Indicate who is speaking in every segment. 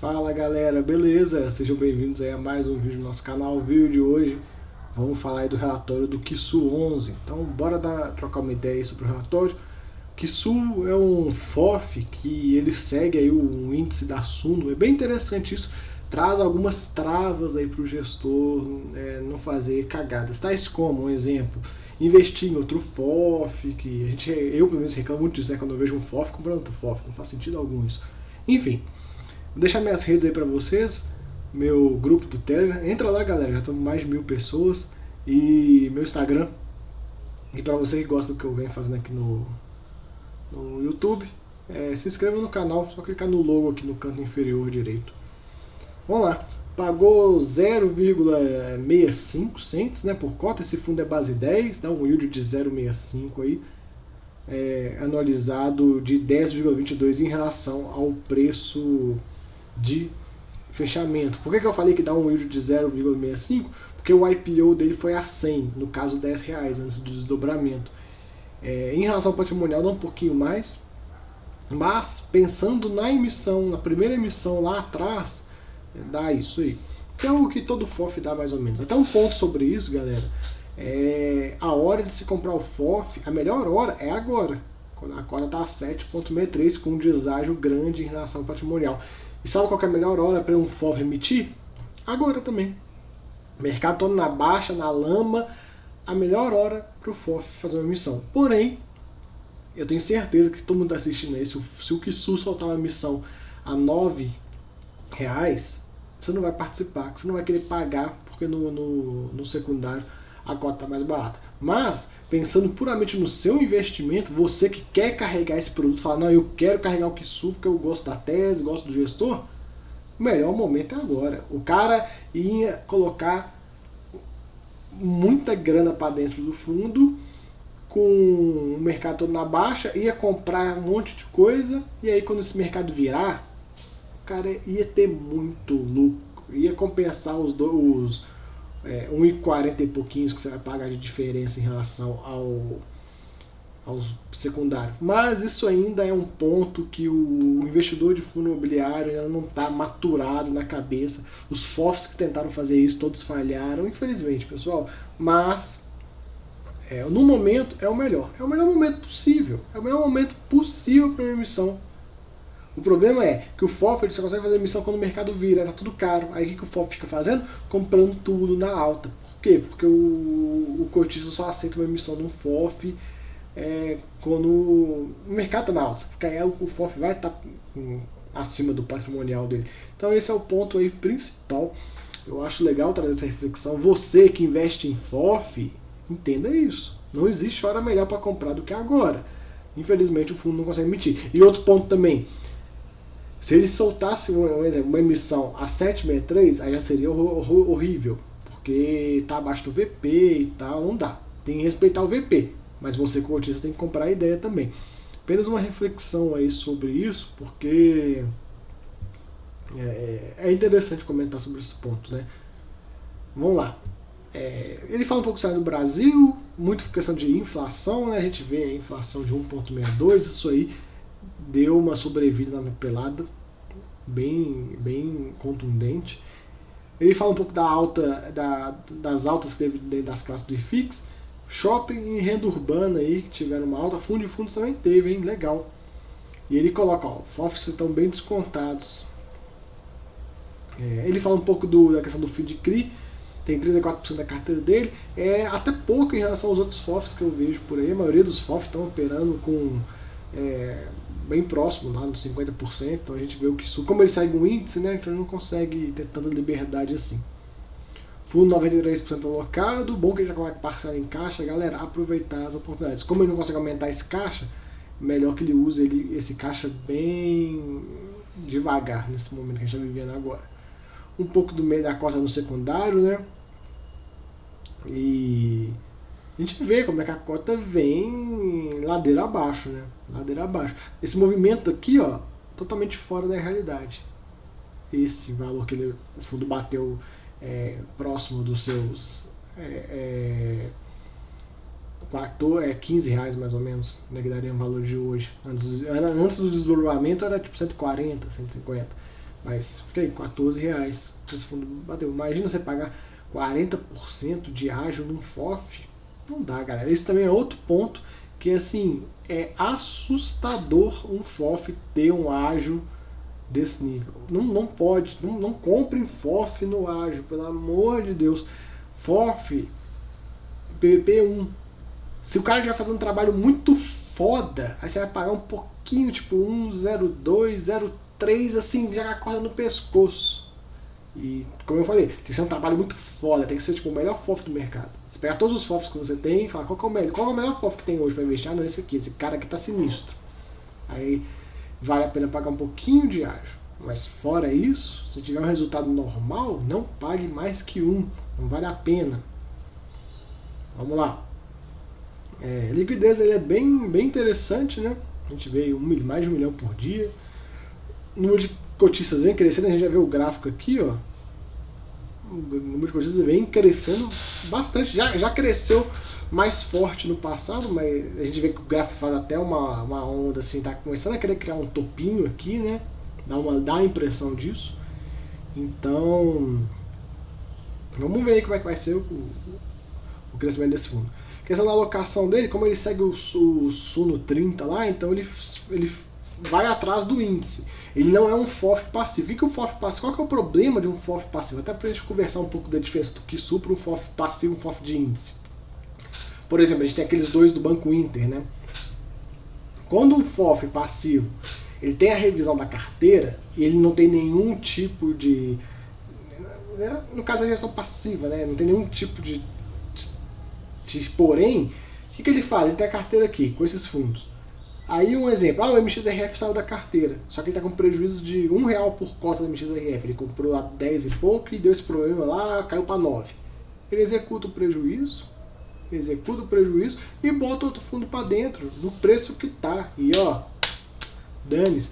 Speaker 1: Fala galera, beleza? Sejam bem-vindos aí a mais um vídeo do nosso canal. O vídeo de hoje vamos falar aí do relatório do Kisu 11. Então bora trocar uma ideia aí sobre o relatório. Kisu é um FOF que ele segue aí o índice da Suno. É bem interessante isso. Traz algumas travas aí para o gestor não fazer cagadas. Tais como, um exemplo, investir em outro FOF, que eu pelo menos reclamo muito disso, né? Quando eu vejo um FOF comprando outro FOF, não faz sentido algum isso. Enfim, vou deixar minhas redes aí pra vocês, meu grupo do Telegram, entra lá galera, já estamos mais de 1000 pessoas, e meu Instagram, e pra você que gosta do que eu venho fazendo aqui no YouTube, se inscreva no canal, só clicar no logo aqui no canto inferior direito. Vamos lá, pagou 0,65 cents, né, por cota. Esse fundo é base 10, dá um yield de 0,65 aí, anualizado de 10,22 em relação ao preço de fechamento. Por que eu falei que dá um yield de 0,65? Porque o IPO dele foi a 100, no caso R$10 antes do desdobramento. Em relação ao patrimonial dá um pouquinho mais, mas pensando na emissão, na primeira emissão lá atrás, dá isso aí. Que é o que todo FOF dá mais ou menos. Até um ponto sobre isso, galera. A hora de se comprar o FOF, a melhor hora é agora, quando a cota está a 7,63 com um deságio grande em relação ao patrimonial. E sabe qual é a melhor hora para um FOF emitir? Agora também. Mercado todo na baixa, na lama, a melhor hora para o FOF fazer uma emissão. Porém, eu tenho certeza que todo mundo está assistindo aí, se o Kisu soltar uma emissão a R$9, você não vai participar, você não vai querer pagar, porque no secundário a cota está mais barata. Mas, pensando puramente no seu investimento, você que quer carregar esse produto, fala, não, eu quero carregar o Kisu porque eu gosto da tese, gosto do gestor, o melhor momento é agora. O cara ia colocar muita grana para dentro do fundo, com o mercado todo na baixa, ia comprar um monte de coisa, e aí quando esse mercado virar, o cara ia ter muito lucro, ia compensar os 1,40 e pouquinhos que você vai pagar de diferença em relação ao secundário. Mas isso ainda é um ponto que o investidor de fundo imobiliário ainda não está maturado na cabeça. Os FOFs que tentaram fazer isso, todos falharam, infelizmente, pessoal. Mas, no momento, é o melhor momento possível. É o melhor momento possível para uma emissão. O problema é que o FOF ele só consegue fazer emissão quando o mercado vira, tá tudo caro. Aí o que o FOF fica fazendo? Comprando tudo na alta. Por quê? Porque o cotista só aceita uma emissão de um FOF quando o mercado tá na alta. Porque aí o FOF vai estar acima do patrimonial dele. Então esse é o ponto aí principal. Eu acho legal trazer essa reflexão. Você que investe em FOF, entenda isso. Não existe hora melhor para comprar do que agora. Infelizmente o fundo não consegue emitir. E outro ponto também. Se ele soltasse uma emissão a 7,63, aí já seria horrível, porque está abaixo do VP e tal, não dá. Tem que respeitar o VP, mas você, cotista, tem que comprar a ideia também. Apenas uma reflexão aí sobre isso, porque é interessante comentar sobre esse ponto, né? Vamos lá. Ele fala um pouco do Brasil, muito questão de inflação, né? A gente vê a inflação de 1,62, isso aí deu uma sobrevida na pelada bem contundente. Ele fala um pouco das altas que teve dentro das classes do IFIX, shopping e renda urbana aí que tiveram uma alta, fundo de fundos também teve, hein? Legal. E ele coloca, FOFs estão bem descontados. Ele fala um pouco da questão do FII de CRI, tem 34% da carteira dele, até pouco em relação aos outros FOFs que eu vejo por aí. A maioria dos FOFs estão operando com bem próximo, lá nos 50%, então a gente vê o que isso, como ele segue um índice, né, então ele não consegue ter tanta liberdade assim. Fundo 93% alocado, bom que ele já vai parcelar em caixa, galera, aproveitar as oportunidades. Como ele não consegue aumentar esse caixa, melhor que ele use esse caixa bem devagar nesse momento que a gente está vivendo agora. Um pouco do meio da cota no secundário, né, e a gente vê como é que a cota vem ladeira abaixo, né? Ladeira abaixo. Esse movimento aqui, totalmente fora da realidade. Esse valor que o fundo bateu próximo dos seus 15 reais mais ou menos, que daria um valor de hoje. Antes do desdobramento era tipo 140, 150. Mas fica aí, R$14 esse fundo bateu. Imagina você pagar 40% de ágio num FOF. Não dá, galera. Esse também é outro ponto que, assim, é assustador um FOF ter um ágio desse nível. Não pode, não comprem FOF no ágio, pelo amor de Deus. FOF, PVP 1. Se o cara já fazendo um trabalho muito foda, aí você vai pagar um pouquinho, tipo 1,02, 0,3, assim, já acorda no pescoço. E, como eu falei, tem que ser um trabalho muito foda, tem que ser tipo o melhor FOF do mercado. Você pegar todos os FOFs que você tem e falar qual é o melhor FOF que tem hoje para investir. Ah, não, esse aqui, esse cara aqui tá sinistro. Aí vale a pena pagar um pouquinho de ágio. Mas fora isso, se tiver um resultado normal, não pague mais que não vale a pena. Vamos lá. Liquidez ele é bem interessante, né? A gente vê mais de 1 milhão por dia. O número de cotistas vem crescendo, a gente já vê o gráfico aqui, ó. O número de cotistas vem crescendo bastante. Já cresceu mais forte no passado, mas a gente vê que o gráfico faz até uma onda assim, tá começando a querer criar um topinho aqui, né? Dá a impressão disso. Então, vamos ver aí como é que vai ser o crescimento desse fundo. A questão da alocação dele, como ele segue o Suno 30 lá, então ele vai atrás do índice. Ele não é um FOF passivo. O que é o FOF passivo? Qual que é o problema de um FOF passivo? Até pra gente conversar um pouco da diferença do QSU para um FOF passivo e um FOF de índice. Por exemplo, a gente tem aqueles dois do Banco Inter, né? Quando um FOF passivo ele tem a revisão da carteira e ele não tem nenhum tipo de... No caso, a gestão passiva, né? Não tem nenhum tipo de porém, o que ele faz? Ele tem a carteira aqui, com esses fundos. Aí um exemplo, o MXRF saiu da carteira, só que ele está com prejuízo de R$1 por cota do MXRF. Ele comprou lá 10 e pouco e deu esse problema lá, caiu para 9. Ele executa o prejuízo e bota outro fundo para dentro, no preço que tá. E ó, dane-se.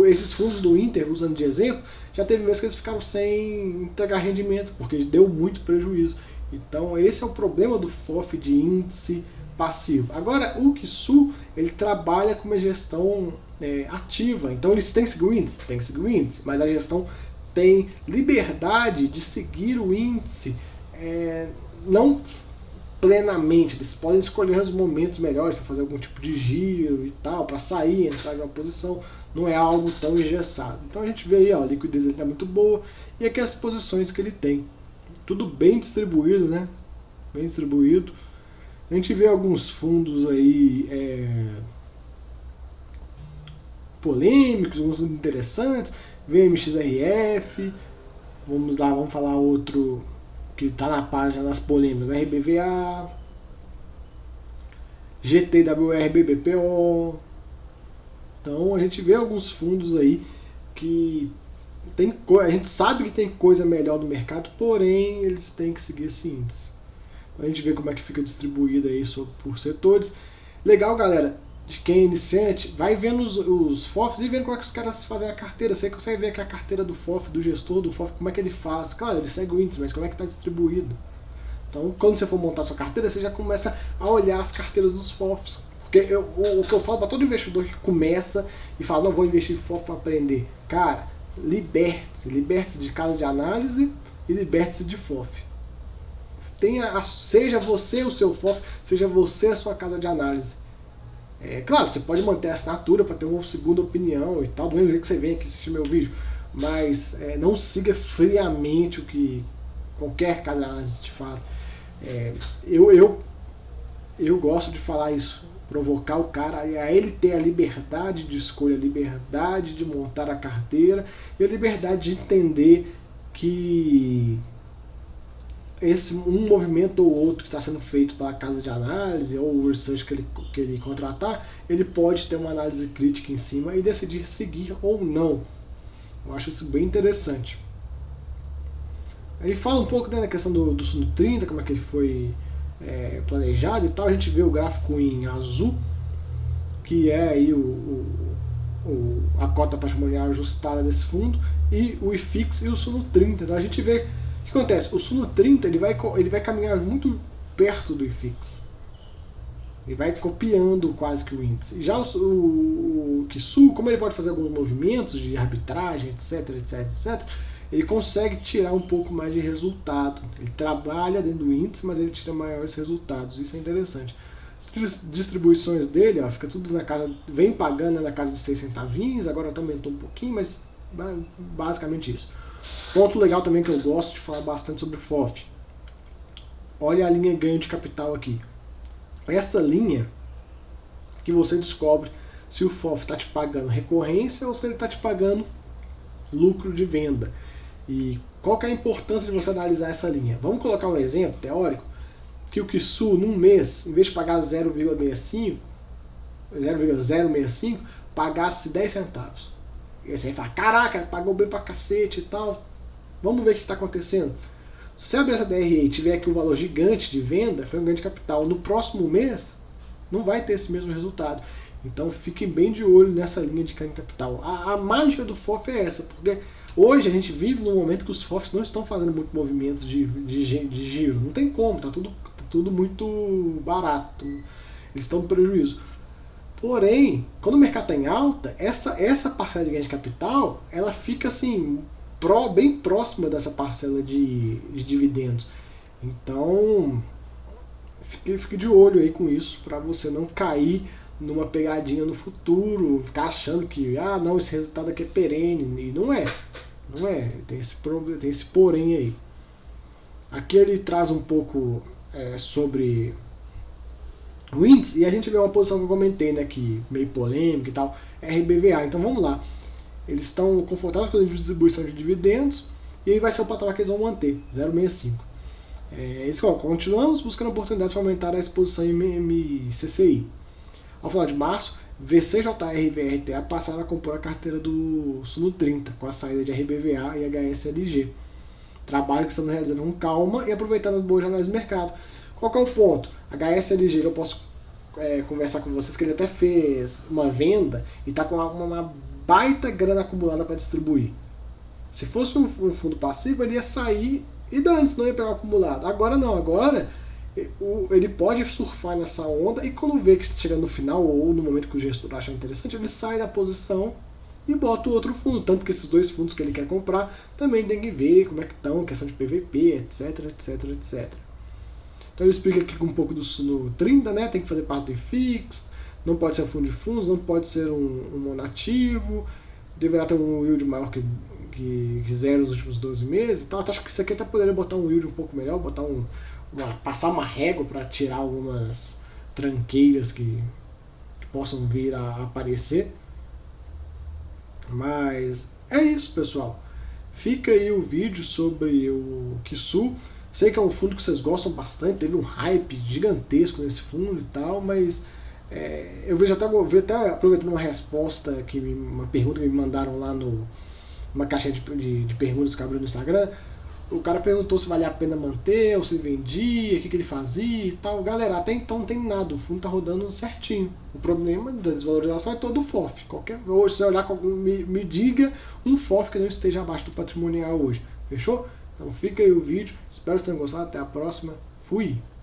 Speaker 1: Esses fundos do Inter, usando de exemplo, já teve meses que eles ficaram sem entregar rendimento, porque deu muito prejuízo. Então esse é o problema do FOF de índice passivo. Agora o QSU, ele trabalha com uma gestão ativa, então eles têm que seguir o índice? Tem que seguir o índice, mas a gestão tem liberdade de seguir o índice, não plenamente, eles podem escolher os momentos melhores para fazer algum tipo de giro e tal, para sair, entrar em uma posição, não é algo tão engessado. Então a gente vê aí, ó, a liquidez dele está muito boa, e aqui as posições que ele tem. Tudo bem distribuído, né? Bem distribuído. A gente vê alguns fundos aí polêmicos, alguns fundos interessantes. VMXRF. Vamos lá, vamos falar outro que está na página das polêmicas, né? RBVA, GTWR BBPO. Então a gente vê alguns fundos aí que a gente sabe que tem coisa melhor no mercado, porém eles têm que seguir esse índice. Então a gente vê como é que fica distribuído aí por setores. Legal, galera, de quem é iniciante, vai vendo os FOFs e vendo como é que os caras fazem a carteira. Você consegue ver aqui a carteira do FOF, do gestor do FOF, como é que ele faz. Claro, ele segue o índice, mas como é que está distribuído. Então quando você for montar sua carteira, você já começa a olhar as carteiras dos FOFs. Porque o que eu falo para todo investidor que começa e fala, não, vou investir em FOF para aprender. Cara, liberte-se de casa de análise e liberte-se de FOF. Seja você o seu FOF, seja você a sua casa de análise. Claro, você pode manter a assinatura para ter uma segunda opinião e tal, do mesmo jeito que você vem aqui assistir meu vídeo, mas não siga friamente o que qualquer casa de análise te fala. Eu gosto de falar isso, provocar o cara a ele ter a liberdade de escolha, a liberdade de montar a carteira e a liberdade de entender que um movimento ou outro que está sendo feito pela casa de análise ou o research que ele contratar, ele pode ter uma análise crítica em cima e decidir seguir ou não. Eu acho isso bem interessante. Ele fala um pouco, né, da questão do Suno 30, como é que ele foi planejado e tal. A gente vê o gráfico em azul, que é aí a cota patrimonial ajustada desse fundo, e o IFIX e o Suno 30. Então a gente vê o que acontece. O Suno 30 ele vai caminhar muito perto do IFIX. Ele vai copiando quase que o índice. Já o Kisu, como ele pode fazer alguns movimentos de arbitragem, etc, etc, etc, ele consegue tirar um pouco mais de resultado. Ele trabalha dentro do índice, mas ele tira maiores resultados. Isso é interessante. As distribuições dele, ó, fica tudo na casa, vem pagando na casa de 6 centavinhos, agora aumentou um pouquinho, mas basicamente isso. Ponto legal também que eu gosto de falar bastante sobre FOF. Olha a linha ganho de capital aqui. Essa linha que você descobre se o FOF está te pagando recorrência ou se ele está te pagando lucro de venda. E qual que é a importância de você analisar essa linha? Vamos colocar um exemplo teórico, que o Kisu num mês, em vez de pagar 0,065, pagasse 10 centavos. E aí você vai falar, caraca, pagou bem pra cacete e tal. Vamos ver o que está acontecendo. Se você abrir essa DRE e tiver aqui um valor gigante de venda, foi um ganho de capital. No próximo mês, não vai ter esse mesmo resultado. Então fiquem bem de olho nessa linha de ganho de capital. A mágica do FOF é essa, porque hoje a gente vive num momento que os FOFs não estão fazendo muito movimentos de giro. Não tem como, tá tudo muito barato. Eles estão no prejuízo. Porém, quando o mercado está em alta, essa parcela de ganho de capital, ela fica assim, bem próxima dessa parcela de dividendos. Então, fique de olho aí com isso, para você não cair numa pegadinha no futuro, ficar achando que, não, esse resultado aqui é perene. E não é. Não é. Tem esse problema, tem esse porém aí. Aqui ele traz um pouco sobre o índice, e a gente vê uma posição que eu comentei, né, que meio polêmica e tal, RBVA. Então vamos lá. Eles estão confortáveis com a distribuição de dividendos, e aí vai ser o patamar que eles vão manter, 0,65. Eles colocam, continuamos buscando oportunidades para aumentar a exposição em MCCI. Ao final de março, VCJR e VRTA passaram a compor a carteira do Suno 30, com a saída de RBVA e HSLG. Trabalho que estamos realizando com calma e aproveitando as boas janelas do mercado. Qual que é o ponto? HSLG, eu posso conversar com vocês que ele até fez uma venda e está com uma baita grana acumulada para distribuir. Se fosse um fundo passivo, ele ia sair e dane-se, não ia pegar o acumulado. Agora não, agora ele pode surfar nessa onda e quando vê que chega no final ou no momento que o gestor acha interessante, ele sai da posição e bota o outro fundo. Tanto que esses dois fundos que ele quer comprar também tem que ver como é que estão, questão de PVP, etc, etc, etc. Então ele explica aqui um pouco do Suno 30, né? Tem que fazer parte do IFIX, não pode ser um fundo de fundos, não pode ser um monativo, deverá ter um yield maior que zero nos últimos 12 meses. Então acho que isso aqui até poderia botar um yield um pouco melhor, passar uma régua para tirar algumas tranqueiras que possam vir a aparecer. Mas é isso, pessoal. Fica aí o vídeo sobre o Kisu. Sei que é um fundo que vocês gostam bastante, teve um hype gigantesco nesse fundo e tal, mas eu vejo até aproveitando uma pergunta que me mandaram lá numa caixinha de perguntas que abriu no Instagram. O cara perguntou se valia a pena manter, ou se vendia, o que ele fazia e tal. Galera, até então não tem nada, o fundo tá rodando certinho. O problema da desvalorização é todo o FOF. Hoje, se você olhar, me diga um FOF que não esteja abaixo do patrimonial hoje. Fechou? Então fica aí o vídeo, espero que vocês tenham gostado, até a próxima, fui!